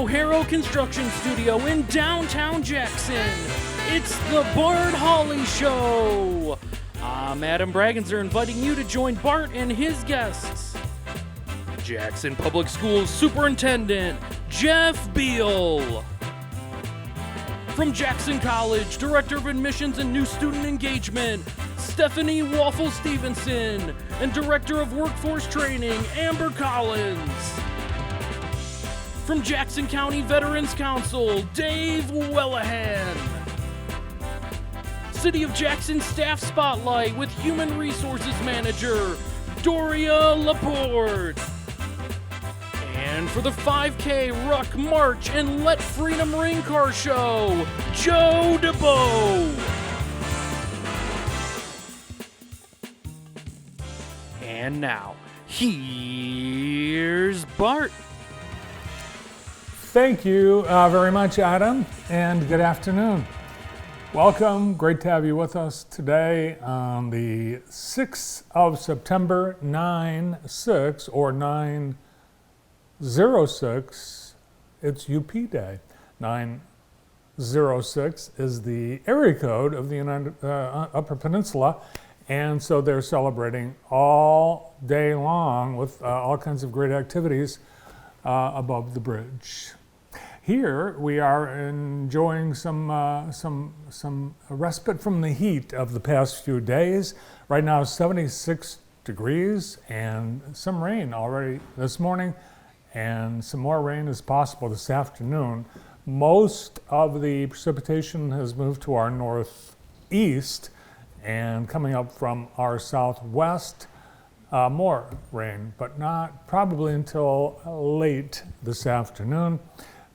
O'Hara Construction Studio in downtown Jackson. It's the Bart Hawley Show. I'm Adam Bragginser, inviting you to join Bart and his guests. Jackson Public Schools Superintendent Jeff Beal. From Jackson College, Director of Admissions and New Student Engagement, Stephanie Waffle-Stevenson, and Director of Workforce Training, Amber Collins. From Jackson County Veterans Council, Dave Wellahan. City of Jackson Staff Spotlight with Human Resources Manager, Doria Laporte. And for the 5K Ruck March and Let Freedom Ring Car Show, Joe DeBoe. And now, here's Bart. Thank you very much, Adam, and good afternoon. Welcome. Great to have you with us today on the 6th of September, 9/6 or 9/06. It's UP Day. 9/06 is the area code of the Upper Peninsula, and so they're celebrating all day long with all kinds of great activities above the bridge. Here we are enjoying some respite from the heat of the past few days. Right now 76 degrees and some rain already this morning, and some more rain is possible this afternoon. Most of the precipitation has moved to our northeast, and coming up from our southwest, more rain, but not probably until late this afternoon.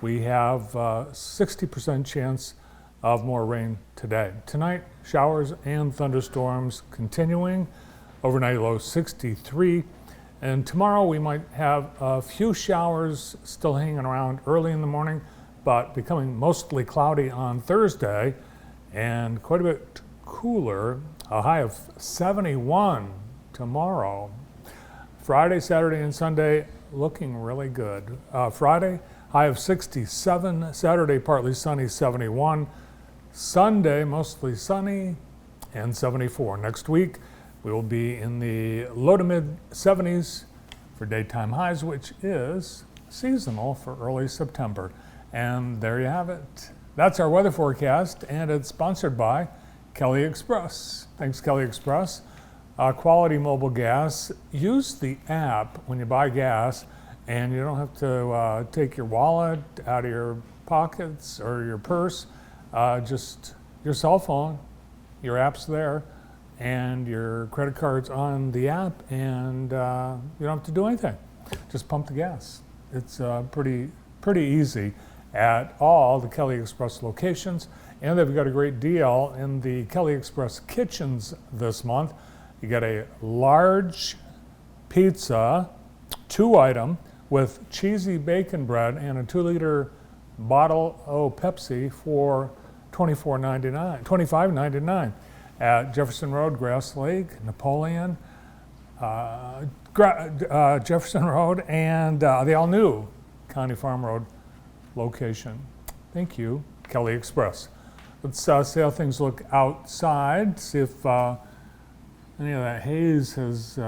We have 60% chance of more rain today. Tonight, showers and thunderstorms continuing. Overnight low 63. And tomorrow we might have a few showers still hanging around early in the morning, but becoming mostly cloudy on Thursday and quite a bit cooler. A high of 71 tomorrow. Friday, Saturday, and Sunday looking really good. Friday, high of 67. Saturday, partly sunny, 71. Sunday, mostly sunny, and 74. Next week, we will be in the low to mid 70s for daytime highs, which is seasonal for early September. And there you have it. That's our weather forecast, and it's sponsored by Kelly Express. Thanks, Kelly Express. Quality mobile gas. Use the app when you buy gas, and you don't have to take your wallet out of your pockets or your purse. Just your cell phone, your app's there, and your credit card's on the app, and you don't have to do anything. Just pump the gas. It's pretty easy at all the Kelly Express locations, and they've got a great deal in the Kelly Express kitchens this month. You get a large pizza, 2-item, with cheesy bacon bread and a 2-liter bottle of Pepsi for $25.99 at Jefferson Road, Grass Lake, Napoleon, Jefferson Road, and the all-new County Farm Road location. Thank you, Kelly Express. Let's see how things look outside, see if any of that haze has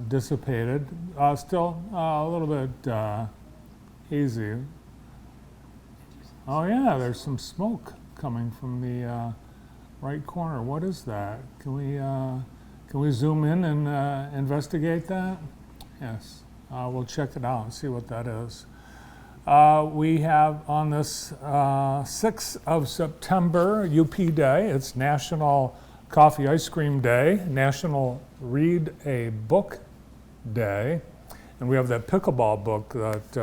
dissipated. Still a little bit hazy. Oh yeah, there's some smoke coming from the right corner. What is that? Can we zoom in and investigate that? Yes, we'll check it out and see what that is. We have on this 6th of September, UP Day. It's National Coffee Ice Cream Day, National Read a Book Day, and we have that pickleball book that,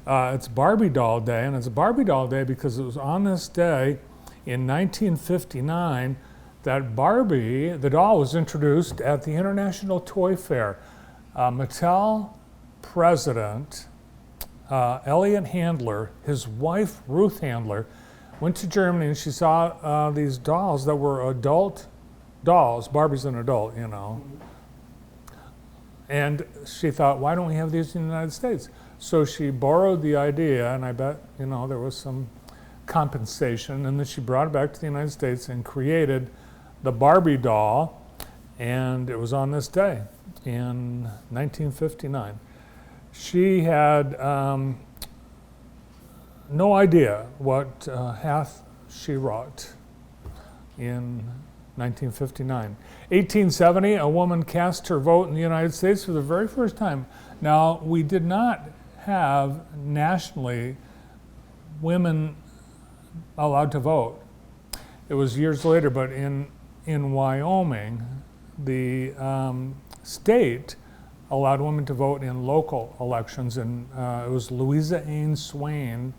it's Barbie Doll Day, and it's Barbie Doll Day because it was on this day in 1959 that Barbie, the doll, was introduced at the International Toy Fair. Mattel president Elliot Handler, his wife Ruth Handler, went to Germany and she saw these dolls that were adult dolls. Barbie's an adult, you know. And she thought, why don't we have these in the United States? So she borrowed the idea, and I bet, there was some compensation, and then she brought it back to the United States and created the Barbie doll, and it was on this day in 1959. She had no idea what hath she wrought in 1959. 1870, a woman cast her vote in the United States for the very first time. Now, we did not have nationally women allowed to vote. It was years later, but in Wyoming, the state allowed women to vote in local elections, and it was Louisa Ain Swain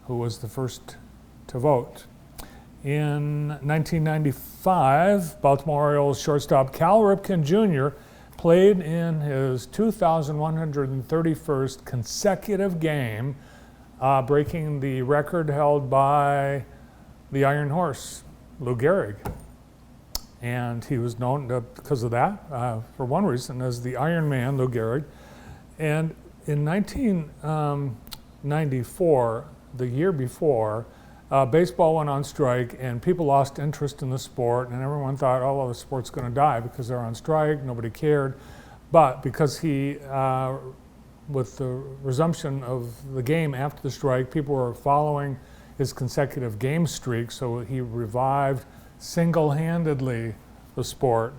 who was the first to vote. In 1995, Baltimore Orioles shortstop Cal Ripken Jr. played in his 2,131st consecutive game, breaking the record held by the Iron Horse, Lou Gehrig. And he was known because of that, for one reason, as the Iron Man, Lou Gehrig. And in 1994, the year before, baseball went on strike and people lost interest in the sport, and everyone thought, oh, well, the sport's going to die because they're on strike, nobody cared. But because he, with the resumption of the game after the strike, people were following his consecutive game streak, so he revived single-handedly the sport.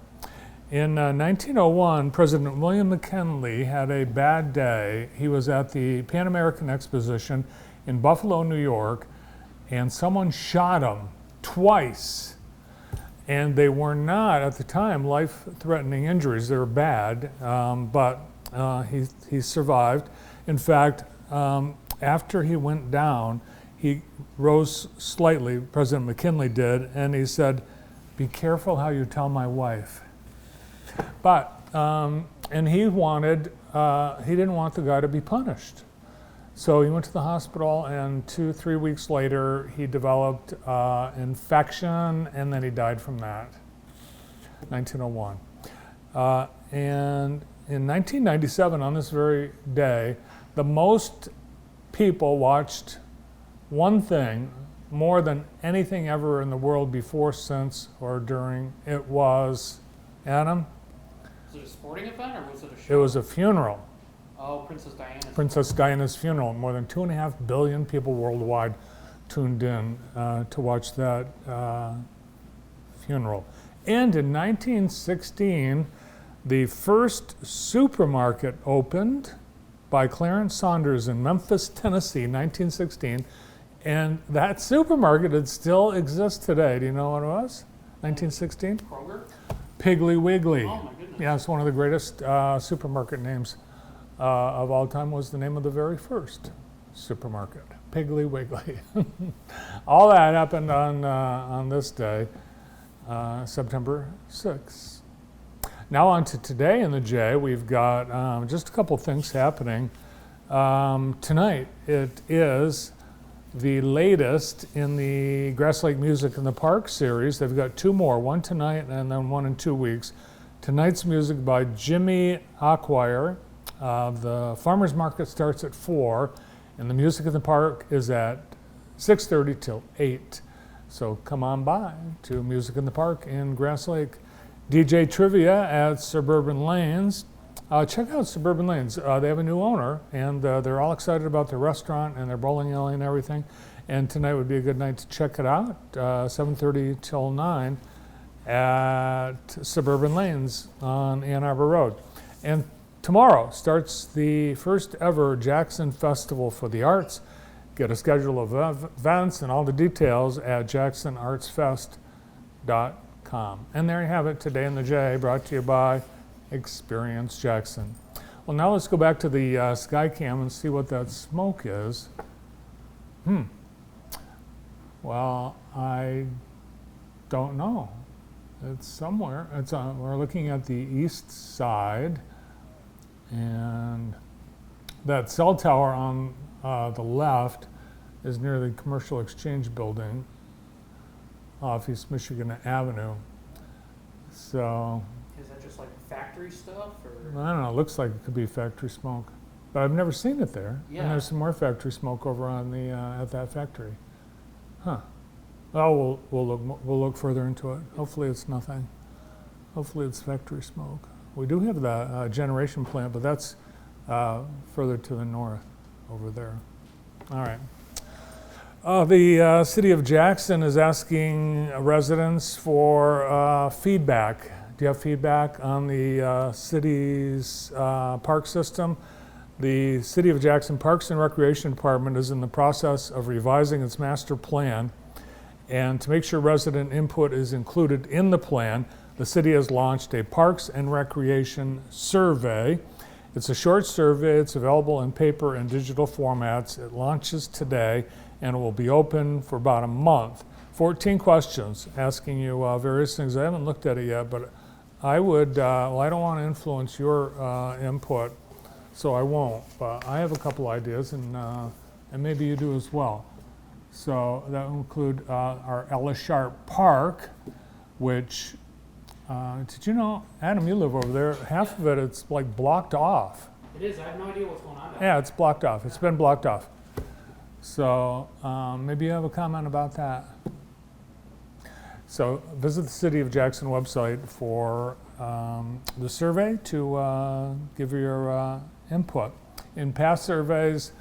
In 1901, President William McKinley had a bad day. He was at the Pan American Exposition in Buffalo, New York, and someone shot him twice. And they were not, at the time, life-threatening injuries. They were bad, but he survived. In fact, after he went down, he rose slightly, President McKinley did, and he said, "Be careful how you tell my wife." But, and he didn't want the guy to be punished. So he went to the hospital, and 2-3 weeks later, he developed infection, and then he died from that, 1901. And in 1997, on this very day, the most people watched one thing more than anything ever in the world before, since, or during. It was, Adam? Was it a sporting event or was it a show? It was a funeral. Oh, Princess Diana's. Princess Diana's funeral. More than 2.5 billion people worldwide tuned in to watch that funeral. And in 1916, the first supermarket opened by Clarence Saunders in Memphis, Tennessee, 1916. And that supermarket, it still exists today. Do you know what it was? 1916? Kroger? Piggly Wiggly. Oh my goodness. Yeah, it's one of the greatest supermarket names of all time. Was the name of the very first supermarket, Piggly Wiggly. All that happened on this day, September 6th. Now on to today in the J. We've got just a couple things happening. Tonight it is the latest in the Grass Lake Music in the Park series. They've got 2 more, one tonight and then one in 2 weeks. Tonight's music by Jimmy Acquire. The farmer's market starts at 4, and the music in the park is at 6:30 till 8. So come on by to Music in the Park in Grass Lake. DJ Trivia at Suburban Lanes. Check out Suburban Lanes. They have a new owner, and they're all excited about their restaurant and their bowling alley and everything. And tonight would be a good night to check it out, 7:30 till 9 at Suburban Lanes on Ann Arbor Road. And tomorrow starts the first ever Jackson Festival for the Arts. Get a schedule of events and all the details at jacksonartsfest.com. And there you have it, Today in the J, brought to you by Experience Jackson. Well, now let's go back to the Skycam and see what that smoke is. Well, I don't know. It's somewhere. It's we're looking at the east side, and that cell tower on the left is near the Commercial Exchange Building off East Michigan Avenue. So Is that just like factory stuff, or? I don't know, it looks like it could be factory smoke. but I've never seen it there. Yeah. And there's some more factory smoke over on the at that factory. Huh. Oh, we'll look further into it. Hopefully it's nothing. Hopefully it's factory smoke. We do have the generation plant, but that's further to the north over there. All right. The city of Jackson is asking residents for feedback. Do you have feedback on the city's park system? The City of Jackson Parks and Recreation Department is in the process of revising its master plan. And to make sure resident input is included in the plan, the city has launched a Parks and Recreation Survey. It's a short survey. It's available in paper and digital formats. It launches today, and it will be open for about a month. 14 questions asking you various things. I haven't looked at it yet, but I would, well, I don't want to influence your input, so I won't. But I have a couple ideas, and maybe you do as well. So that will include our Ella Sharp Park, which, did you know, Adam, you live over there, half of it's like blocked off. It is. I have no idea what's going on. Yeah, it's blocked off. It's been blocked off. So maybe you have a comment about that. So visit the City of Jackson website for the survey to give your input. In past surveys,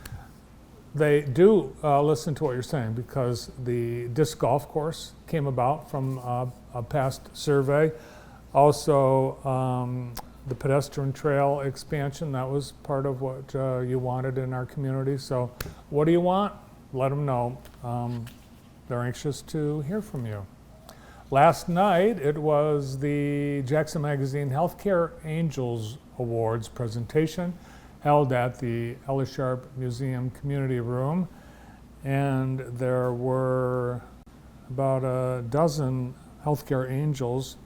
they do listen to what you're saying because the disc golf course came about from a past survey. Also, the pedestrian trail expansion, that was part of what you wanted in our community. So what do you want? Let them know. They're anxious to hear from you. Last night, it was the Jackson Magazine Healthcare Angels Awards presentation held at the Ella Sharp Museum Community Room. And there were about a dozen healthcare angels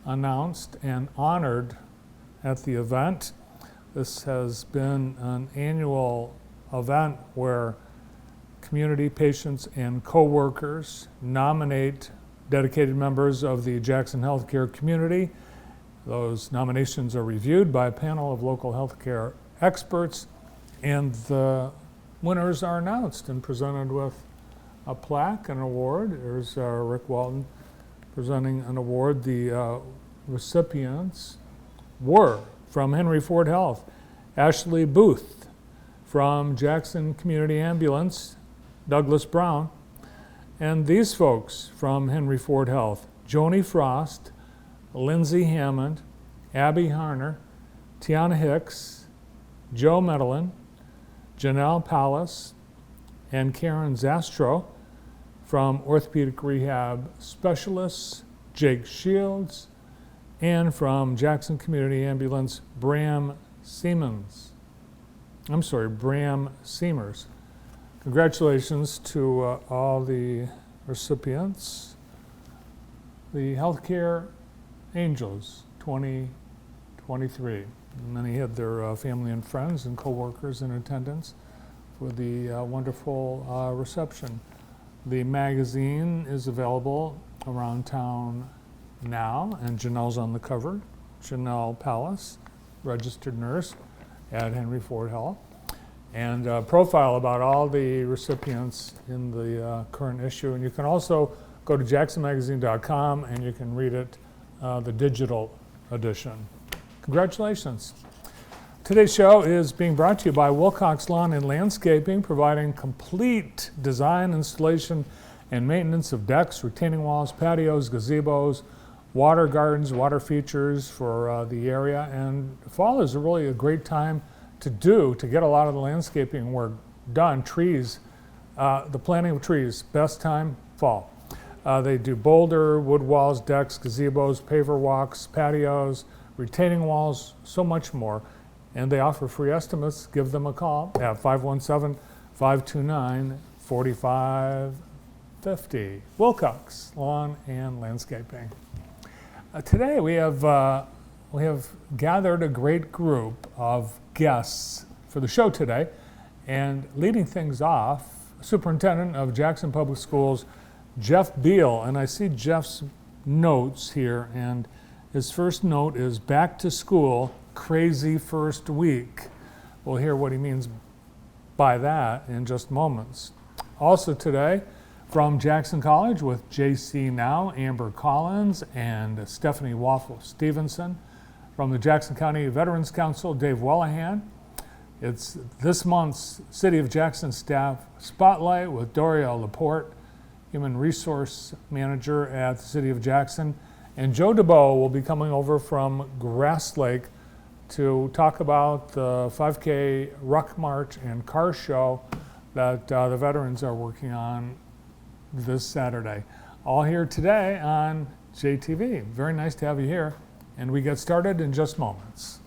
announced and honored at the event. This has been an annual event where community patients and co-workers nominate dedicated members of the Jackson healthcare community. Those nominations are reviewed by a panel of local healthcare experts, and the winners are announced and presented with a plaque and award. There's Rick Walton presenting an award. The recipients were from Henry Ford Health, Ashley Booth from Jackson Community Ambulance, Douglas Brown, and these folks from Henry Ford Health, Joni Frost, Lindsay Hammond, Abby Harner, Tiana Hicks, Joe Medellin, Janelle Pallas, and Karen Zastro. From Orthopedic Rehab Specialists, Jake Shields, and from Jackson Community Ambulance, Bram Seamers. Congratulations to all the recipients. The Healthcare Angels 2023. Many had their family and friends and co-workers in attendance for the wonderful reception. The magazine is available around town now, and Janelle's on the cover. Janelle Pallas, registered nurse at Henry Ford Health, and a profile about all the recipients in the current issue. And you can also go to jacksonmagazine.com and you can read it, the digital edition. Congratulations. Today's show is being brought to you by Wilcox Lawn and Landscaping, providing complete design, installation, and maintenance of decks, retaining walls, patios, gazebos, water gardens, water features for the area. And fall is really a great time to get a lot of the landscaping work done. Trees, the planting of trees, best time, fall. They do boulder, wood walls, decks, gazebos, paver walks, patios, retaining walls, so much more. And they offer free estimates. Give them a call at 517-529-4550. Wilcox Lawn and Landscaping. Today we have gathered a great group of guests for the show today, and leading things off, Superintendent of Jackson Public Schools, Jeff Beal. And I see Jeff's notes here, and his first note is back to school, crazy first week. We'll hear what he means by that in just moments. Also today, from Jackson College with JC Now, Amber Collins and Stephanie Waffle Stevenson. From the Jackson County Veterans Council, Dave Wellahan. It's this month's City of Jackson Staff Spotlight with Doria Laporte, Human Resource Manager at the City of Jackson. And Joe DeBow will be coming over from Grass Lake to talk about the 5K Ruck March and Car Show that the veterans are working on this Saturday. All here today on JTV. Very nice to have you here. And we get started in just moments.